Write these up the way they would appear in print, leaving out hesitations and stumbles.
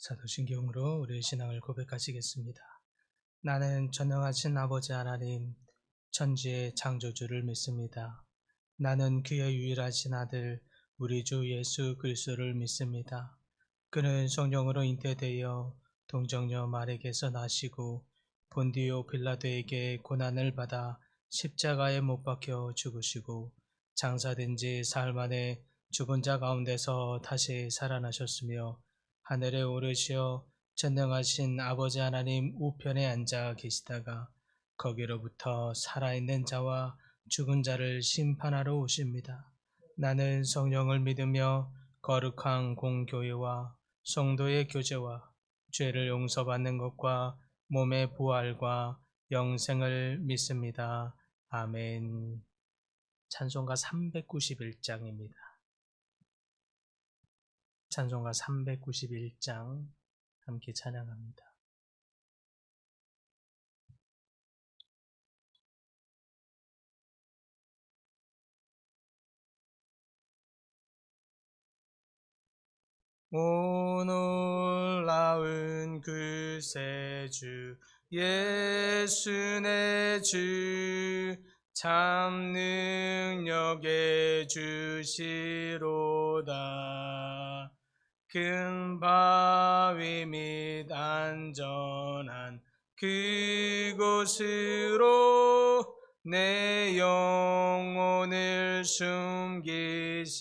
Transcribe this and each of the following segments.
사도신경으로 우리의 신앙을 고백하시겠습니다. 나는 전능하신 아버지 하나님, 천지의 창조주를 믿습니다. 나는 그의 유일하신 아들, 우리 주 예수 그리스도를 믿습니다. 그는 성령으로 잉태되어 동정녀 마리에게서 나시고 본디오 빌라도에게 고난을 받아 십자가에 못 박혀 죽으시고 장사된 지 사흘 만에 죽은 자 가운데서 다시 살아나셨으며 하늘에 오르시어 전능하신 아버지 하나님 우편에 앉아 계시다가 거기로부터 살아있는 자와 죽은 자를 심판하러 오십니다. 나는 성령을 믿으며 거룩한 공교회와 성도의 교제와 죄를 용서받는 것과 몸의 부활과 영생을 믿습니다. 아멘. 찬송가 391장입니다. 찬송가 391장 함께 찬양합니다. 오 놀라운 구세주 예수 내 주 참 능력의 주시로다. 큰 바위 및 안전한 그곳으로 내 영혼을 숨기시네.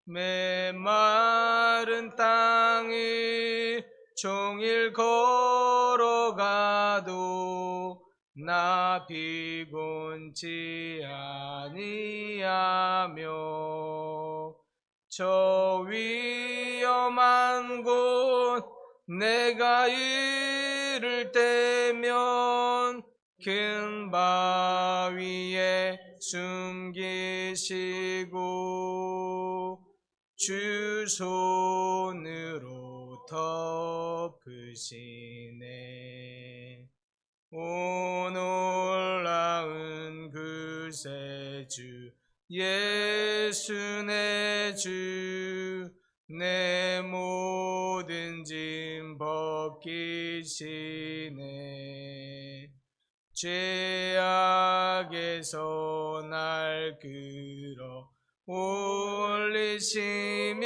메마른 땅을 종일 걸어가도 나 비곤치 아니하며 저 위험한 곳 내가 이를 때면 큰 바위에 숨기시고 주 손으로 덮으시네. 오 놀라운 구세주 예수 내 주 내 모든 짐 벗기시네. 죄악에서 날 끌어 올리시며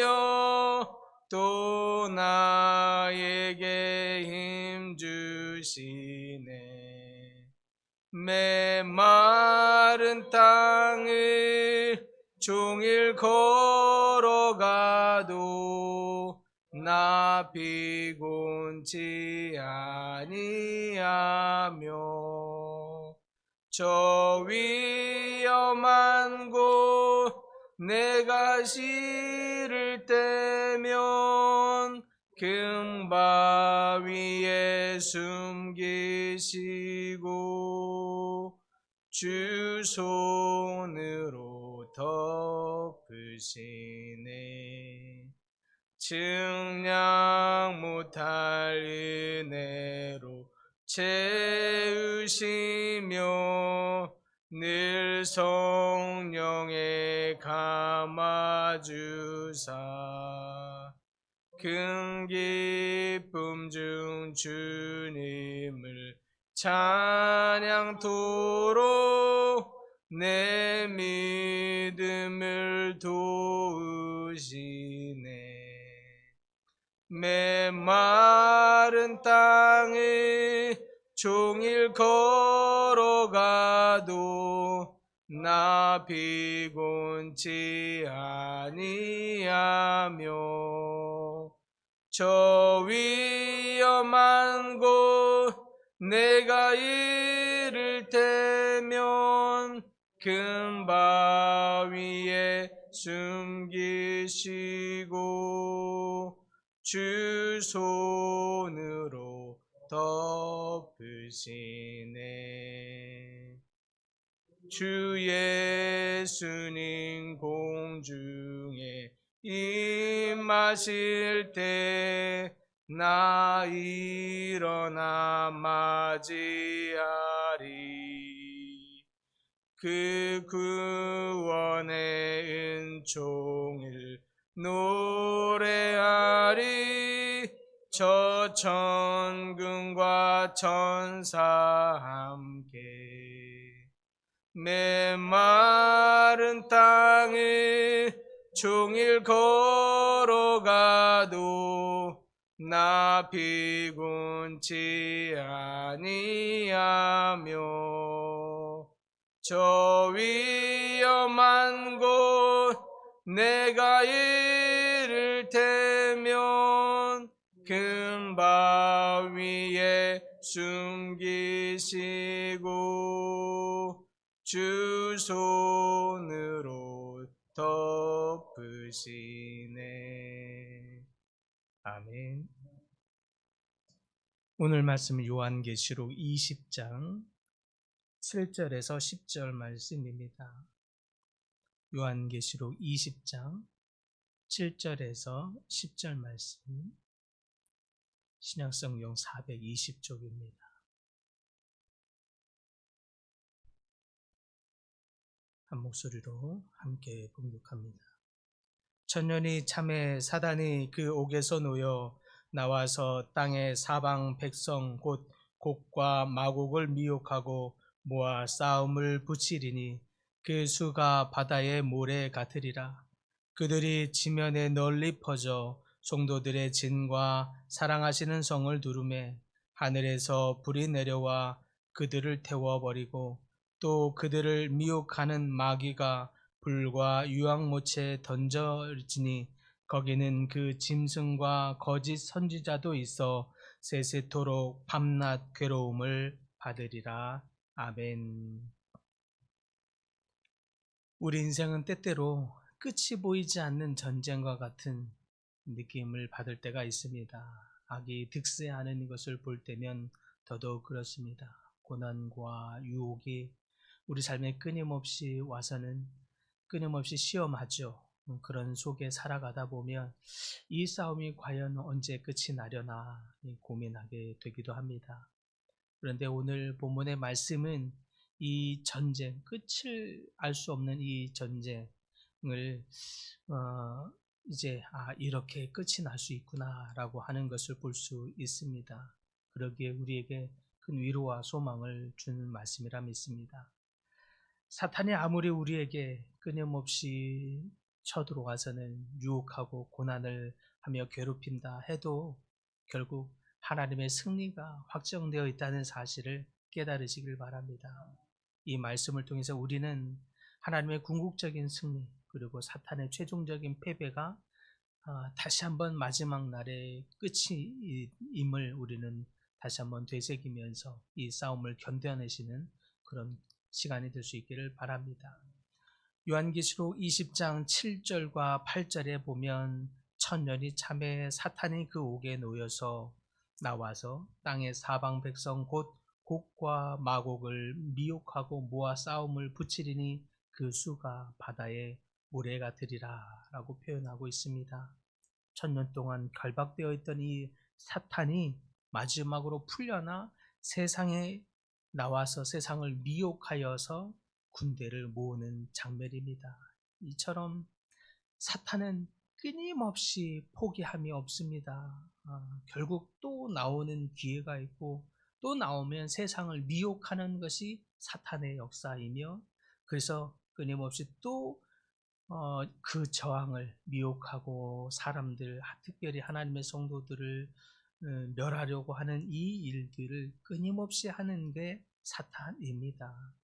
또 나에게 힘 주시네. 메마른 땅을 종일 걸어가도 나 비곤치 아니하며 저 위험한 곳 내가 이를 때면 큰 바위에 숨기시고 주 손으로 덮으시네. 측량 못할 은혜로 채우시며 늘 성령에 감아주사 큰 기쁨 중 주님을 찬양토록 내 믿음을 도우시네. 메마른 땅을 종일 걸어가도 나 비곤치 아니하며 저 위험한 곳 내가 이를 때면 큰 바위에 숨기시고 주 손으로 덮으시네. 주 예수님 공중에 임하실 때 나 일어나 맞이하리. 그 구원의 은총을 노래하리. 저 천군과 천사 함께 메마른 땅을 종일 걸어가도 나 피곤치 아니하며 저 위험한 곳 내가 이를 테면 금바위에 숨기시고 주 손으로 덮으시네. 아멘. 오늘 말씀은 요한계시록 20장 7절에서 10절 말씀입니다. 요한계시록 20장 7절에서 10절 말씀, 신약성경 420쪽입니다. 한 목소리로 함께 봉독합니다. 천년이 참에 사단이 그 옥에서 놓여 나와서 땅의 사방 백성 곧 곡과 마곡을 미혹하고 모아 싸움을 붙이리니 그 수가 바다의 모래 같으리라. 그들이 지면에 널리 퍼져 성도들의 진과 사랑하시는 성을 두르매 하늘에서 불이 내려와 그들을 태워버리고 또 그들을 미혹하는 마귀가 불과 유황못에 던져지니 거기는 그 짐승과 거짓 선지자도 있어 세세토록 밤낮 괴로움을 받으리라. 아멘. 우리 인생은 때때로 끝이 보이지 않는 전쟁과 같은 느낌을 받을 때가 있습니다. 악이 득세하는 것을 볼 때면 더더욱 그렇습니다. 고난과 유혹이 우리 삶에 끊임없이 와서는 끊임없이 시험하죠. 그런 속에 살아가다 보면 이 싸움이 과연 언제 끝이 나려나 고민하게 되기도 합니다. 그런데 오늘 본문의 말씀은 이 전쟁, 끝을 알 수 없는 이 전쟁을 이제 이렇게 끝이 날 수 있구나라고 하는 것을 볼 수 있습니다. 그러기에 우리에게 큰 위로와 소망을 주는 말씀이라 믿습니다. 사탄이 아무리 우리에게 끊임없이 쳐들어와서는 유혹하고 고난을 하며 괴롭힌다 해도 결국 하나님의 승리가 확정되어 있다는 사실을 깨달으시길 바랍니다. 이 말씀을 통해서 우리는 하나님의 궁극적인 승리 그리고 사탄의 최종적인 패배가 다시 한번 마지막 날의 끝임을 우리는 다시 한번 되새기면서 이 싸움을 견뎌내시는 그런 시간이 될 수 있기를 바랍니다. 요한계시록 20장 7절과 8절에 보면 천년이 참에 사탄이 그 옥에 놓여서 나와서 땅의 사방 백성 곧 곡과 마곡을 미혹하고 모아 싸움을 붙이리니 그 수가 바다의 모래 같으리라 라고 표현하고 있습니다. 천년 동안 결박되어 있던 이 사탄이 마지막으로 풀려나 세상에 나와서 세상을 미혹하여서 군대를 모으는 장면입니다. 이처럼 사탄은 끊임없이 포기함이 없습니다. 결국 또 나오는 기회가 있고 또 나오면 세상을 미혹하는 것이 사탄의 역사이며 그래서 끊임없이 또 그 저항을 미혹하고 사람들, 특별히 하나님의 성도들을 멸하려고 하는 이 일들을 끊임없이 하는 게 사탄입니다.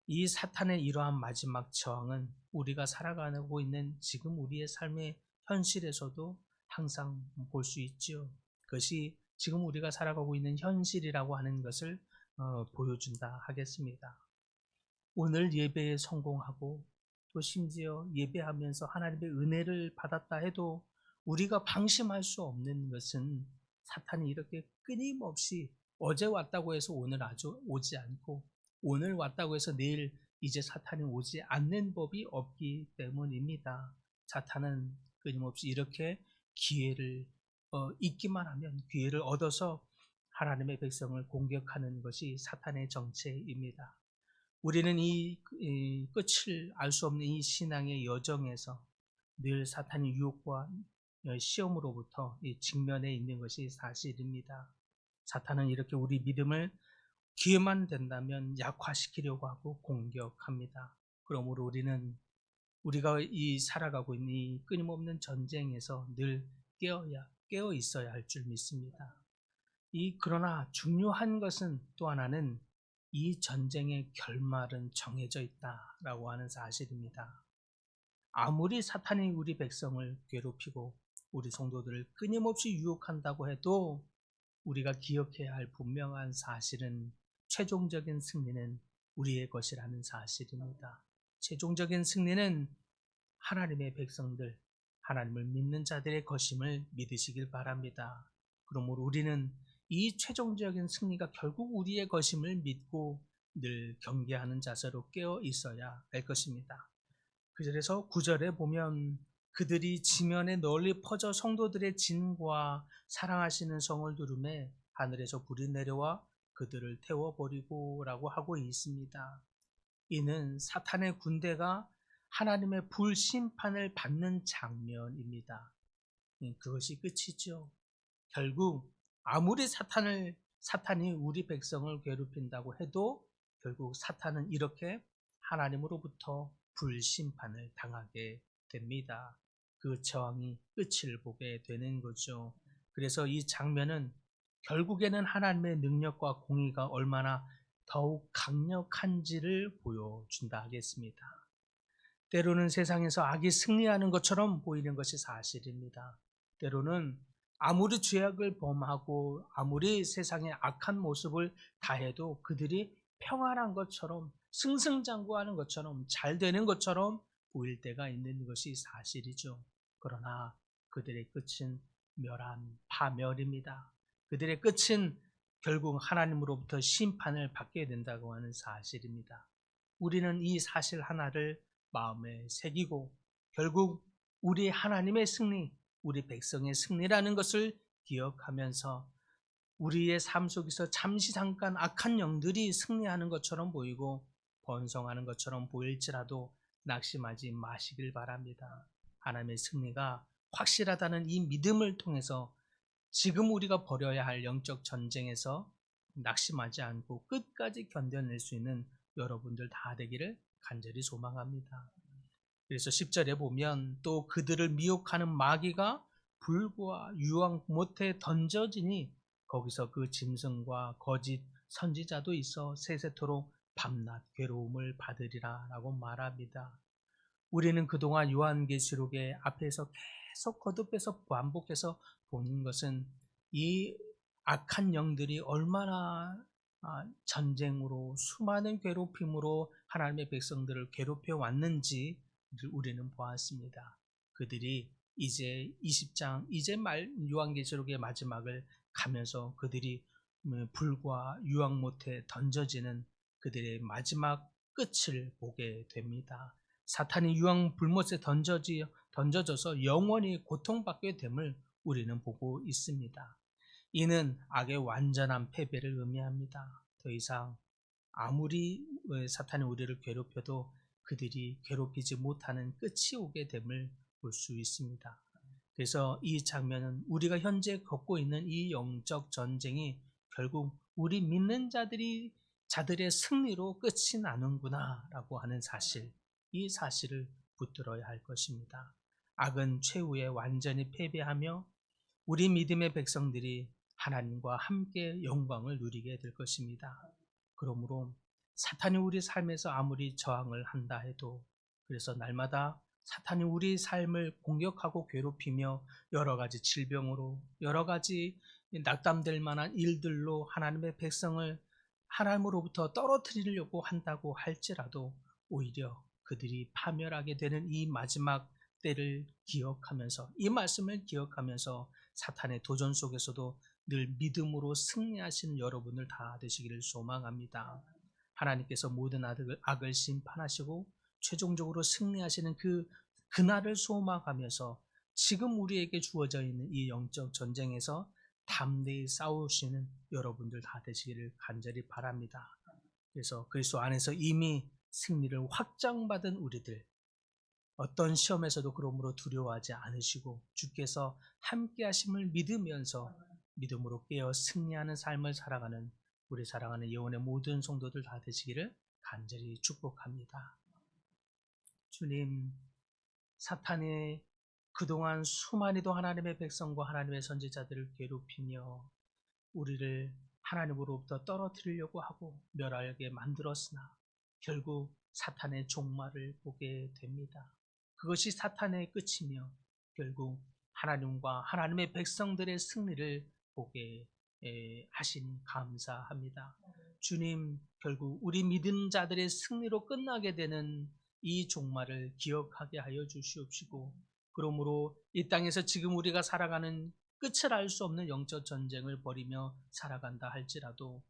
이 사탄의 이러한 마지막 저항은 우리가 살아가고 있는 지금 우리의 삶의 현실에서도 항상 볼 수 있죠. 그것이 지금 우리가 살아가고 있는 현실이라고 하는 것을 보여준다 하겠습니다. 오늘 예배에 성공하고 또 심지어 예배하면서 하나님의 은혜를 받았다 해도 우리가 방심할 수 없는 것은 사탄이 이렇게 끊임없이 어제 왔다고 해서 오늘 오지 않고 오늘 왔다고 해서 내일 이제 사탄이 오지 않는 법이 없기 때문입니다. 사탄은 끊임없이 이렇게 기회를 있기만 하면 기회를 얻어서 하나님의 백성을 공격하는 것이 사탄의 정체입니다. 우리는 이 끝을 알 수 없는 이 신앙의 여정에서 늘 사탄의 유혹과 시험으로부터 직면해 있는 것이 사실입니다. 사탄은 이렇게 우리 믿음을 기회만 된다면 약화시키려고 하고 공격합니다. 그러므로 우리는 우리가 살아가고 있는 이 끊임없는 전쟁에서 늘 깨어 있어야 할 줄 믿습니다. 그러나 중요한 것은 또 하나는 이 전쟁의 결말은 정해져 있다라고 하는 사실입니다. 아무리 사탄이 우리 백성을 괴롭히고 우리 성도들을 끊임없이 유혹한다고 해도 우리가 기억해야 할 분명한 사실은 최종적인 승리는 우리의 것이라는 사실입니다. 최종적인 승리는 하나님의 백성들, 하나님을 믿는 자들의 것임을 믿으시길 바랍니다. 그러므로 우리는 이 최종적인 승리가 결국 우리의 것임을 믿고 늘 경계하는 자세로 깨어 있어야 할 것입니다. 그래서 9절에 보면 그들이 지면에 널리 퍼져 성도들의 진과 사랑하시는 성을 두름에 하늘에서 불이 내려와 그들을 태워버리고 라고 하고 있습니다. 이는 사탄의 군대가 하나님의 불심판을 받는 장면입니다. 그것이 끝이죠. 결국 아무리 사탄이 우리 백성을 괴롭힌다고 해도 결국 사탄은 이렇게 하나님으로부터 불심판을 당하게 됩니다. 그 저항이 끝을 보게 되는 거죠. 그래서 이 장면은 결국에는 하나님의 능력과 공의가 얼마나 더욱 강력한지를 보여준다 하겠습니다. 때로는 세상에서 악이 승리하는 것처럼 보이는 것이 사실입니다. 때로는 아무리 죄악을 범하고 아무리 세상의 악한 모습을 다해도 그들이 평안한 것처럼 승승장구하는 것처럼 잘 되는 것처럼 보일 때가 있는 것이 사실이죠. 그러나 그들의 끝은 파멸입니다. 그들의 끝은 결국 하나님으로부터 심판을 받게 된다고 하는 사실입니다. 우리는 이 사실 하나를 마음에 새기고 결국 우리 하나님의 승리, 우리 백성의 승리라는 것을 기억하면서 우리의 삶 속에서 잠시 잠깐 악한 영들이 승리하는 것처럼 보이고 번성하는 것처럼 보일지라도 낙심하지 마시길 바랍니다. 하나님의 승리가 확실하다는 이 믿음을 통해서 지금 우리가 벌여야 할 영적 전쟁에서 낙심하지 않고 끝까지 견뎌낼 수 있는 여러분들 다 되기를 간절히 소망합니다. 그래서 10절에 보면 또 그들을 미혹하는 마귀가 불과 유황 못에 던져지니 거기서 그 짐승과 거짓 선지자도 있어 세세토록 밤낮 괴로움을 받으리라 라고 말합니다. 우리는 그동안 요한계시록의 앞에서 계속 거듭해서 반복해서 보는 것은 이 악한 영들이 얼마나 전쟁으로 수많은 괴롭힘으로 하나님의 백성들을 괴롭혀 왔는지 우리는 보았습니다. 그들이 이제 20장 이제 요한계시록의 마지막을 가면서 그들이 불과 유황 못에 던져지는 그들의 마지막 끝을 보게 됩니다. 사탄이 유황 불못에 던져져서 영원히 고통받게 됨을 우리는 보고 있습니다. 이는 악의 완전한 패배를 의미합니다. 더 이상 아무리 사탄이 우리를 괴롭혀도 그들이 괴롭히지 못하는 끝이 오게 됨을 볼 수 있습니다. 그래서 이 장면은 우리가 현재 겪고 있는 이 영적 전쟁이 결국 우리 믿는 자들의 승리로 끝이 나는구나 라고 하는 사실, 이 사실을 붙들어야 할 것입니다. 악은 최후에 완전히 패배하며 우리 믿음의 백성들이 하나님과 함께 영광을 누리게 될 것입니다. 그러므로 사탄이 우리 삶에서 아무리 저항을 한다 해도, 그래서 날마다 사탄이 우리 삶을 공격하고 괴롭히며 여러 가지 질병으로 여러 가지 낙담될 만한 일들로 하나님의 백성을 하나님으로부터 떨어뜨리려고 한다고 할지라도 오히려 그들이 파멸하게 되는 이 마지막 때를 기억하면서, 이 말씀을 기억하면서 사탄의 도전 속에서도 늘 믿음으로 승리하시는 여러분들 다 되시기를 소망합니다. 하나님께서 모든 악을 심판하시고 최종적으로 승리하시는 그날을 소망하면서 지금 우리에게 주어져 있는 이 영적 전쟁에서 담대히 싸우시는 여러분들 다 되시기를 간절히 바랍니다. 그래서 그리스도 안에서 이미 승리를 확정받은 우리들, 어떤 시험에서도 그러므로 두려워하지 않으시고 주께서 함께 하심을 믿으면서 믿음으로 깨어 승리하는 삶을 살아가는 우리 사랑하는 예언의 모든 성도들 다 되시기를 간절히 축복합니다. 주님, 사탄이 그동안 수많이도 하나님의 백성과 하나님의 선지자들을 괴롭히며 우리를 하나님으로부터 떨어뜨리려고 하고 멸하게 만들었으나 결국 사탄의 종말을 보게 됩니다. 그것이 사탄의 끝이며 결국 하나님과 하나님의 백성들의 승리를 보게 하시니 감사합니다. 주님, 결국 우리 믿은 자들의 승리로 끝나게 되는 이 종말을 기억하게 하여 주시옵시고, 그러므로 이 땅에서 지금 우리가 살아가는 끝을 알 수 없는 영적 전쟁을 벌이며 살아간다 할지라도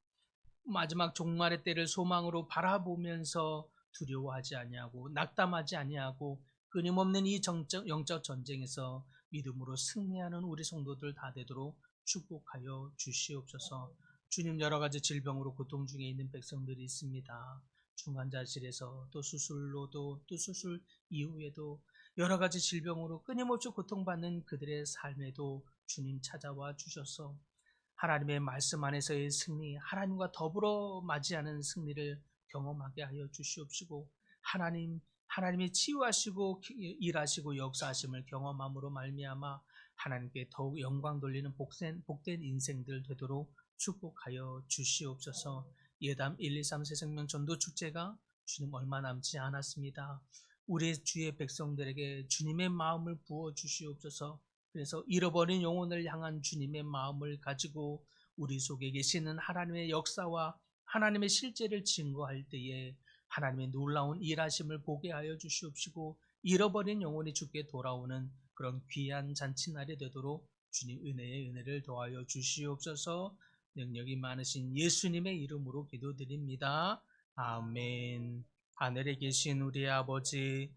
마지막 종말의 때를 소망으로 바라보면서 두려워하지 아니하고 낙담하지 아니하고 끊임없는 이 영적 전쟁에서 믿음으로 승리하는 우리 성도들 다 되도록 축복하여 주시옵소서. 주님, 여러 가지 질병으로 고통 중에 있는 백성들이 있습니다. 중환자실에서 또 수술로도 또 수술 이후에도 여러 가지 질병으로 끊임없이 고통받는 그들의 삶에도 주님 찾아와 주셔서 하나님의 말씀 안에서의 승리, 하나님과 더불어 맞이하는 승리를 경험하게 하여 주시옵시고, 하나님이 치유하시고 일하시고 역사하심을 경험함으로 말미암아 하나님께 더욱 영광 돌리는 복된 인생들 되도록 축복하여 주시옵소서. 예담 123 새생명 전도 축제가 주님 얼마 남지 않았습니다. 우리 주의 백성들에게 주님의 마음을 부어 주시옵소서. 그래서 잃어버린 영혼을 향한 주님의 마음을 가지고 우리 속에 계시는 하나님의 역사와 하나님의 실제를 증거할 때에 하나님의 놀라운 일하심을 보게 하여 주시옵시고, 잃어버린 영혼이 주께 돌아오는 그런 귀한 잔치날이 되도록 주님 은혜의 은혜를 더하여 주시옵소서. 능력이 많으신 예수님의 이름으로 기도드립니다. 아멘. 하늘에 계신 우리 아버지의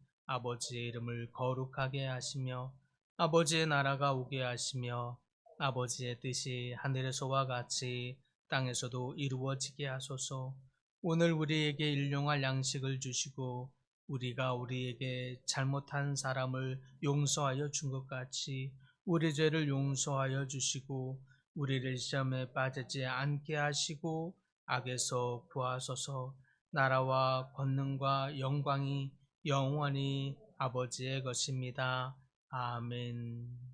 이름을 거룩하게 하시며 아버지의 나라가 오게 하시며 아버지의 뜻이 하늘에서와 같이 땅에서도 이루어지게 하소서. 오늘 우리에게 일용할 양식을 주시고 우리가 우리에게 잘못한 사람을 용서하여 준 것 같이 우리 죄를 용서하여 주시고 우리를 시험에 빠지지 않게 하시고 악에서 구하소서. 나라와 권능과 영광이 영원히 아버지의 것입니다. 아멘.